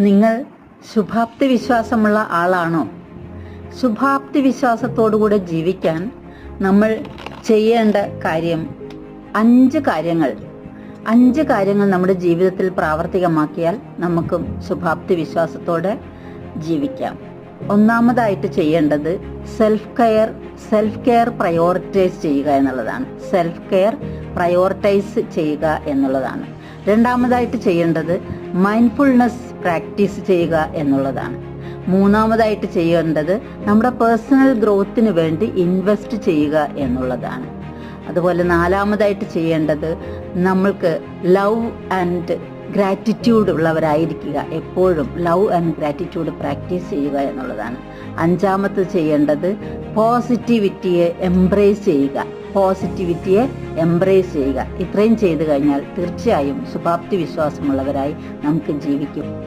നിങ്ങൾ ശുഭാപ്തി വിശ്വാസമുള്ള ആളാണോ? ശുഭാപ്തി വിശ്വാസത്തോടുകൂടെ ജീവിക്കാൻ നമ്മൾ ചെയ്യേണ്ട കാര്യം 5 കാര്യങ്ങൾ നമ്മുടെ ജീവിതത്തിൽ പ്രാവർത്തികമാക്കിയാൽ നമുക്കും ശുഭാപ്തി വിശ്വാസത്തോടെ ജീവിക്കാം. ഒന്നാമതായിട്ട് ചെയ്യേണ്ടത് സെൽഫ് കെയർ പ്രയോറിറ്റൈസ് ചെയ്യുക എന്നുള്ളതാണ്. രണ്ടാമതായിട്ട് ചെയ്യേണ്ടത് മൈൻഡ്ഫുൾനെസ് പ്രാക്ടീസ് ചെയ്യുക എന്നുള്ളതാണ്. മൂന്നാമതായിട്ട് ചെയ്യേണ്ടത് നമ്മുടെ പേഴ്സണൽ ഗ്രോത്തിന് വേണ്ടി ഇൻവെസ്റ്റ് ചെയ്യുക എന്നുള്ളതാണ്. അതുപോലെ നാലാമതായിട്ട് ചെയ്യേണ്ടത് നമ്മൾക്ക് ലവ് ആൻഡ് ഗ്രാറ്റിറ്റ്യൂഡ് ഉള്ളവരായിരിക്കുക, എപ്പോഴും ലവ് ആൻഡ് ഗ്രാറ്റിറ്റ്യൂഡ് പ്രാക്ടീസ് ചെയ്യുക എന്നുള്ളതാണ്. അഞ്ചാമത് ചെയ്യേണ്ടത് പോസിറ്റിവിറ്റിയെ എംബ്രേസ് ചെയ്യുക. ഇത്രയും ചെയ്തു കഴിഞ്ഞാൽ തീർച്ചയായും ശുഭാപ്തി വിശ്വാസമുള്ളവരായി നമുക്ക് ജീവിക്കും.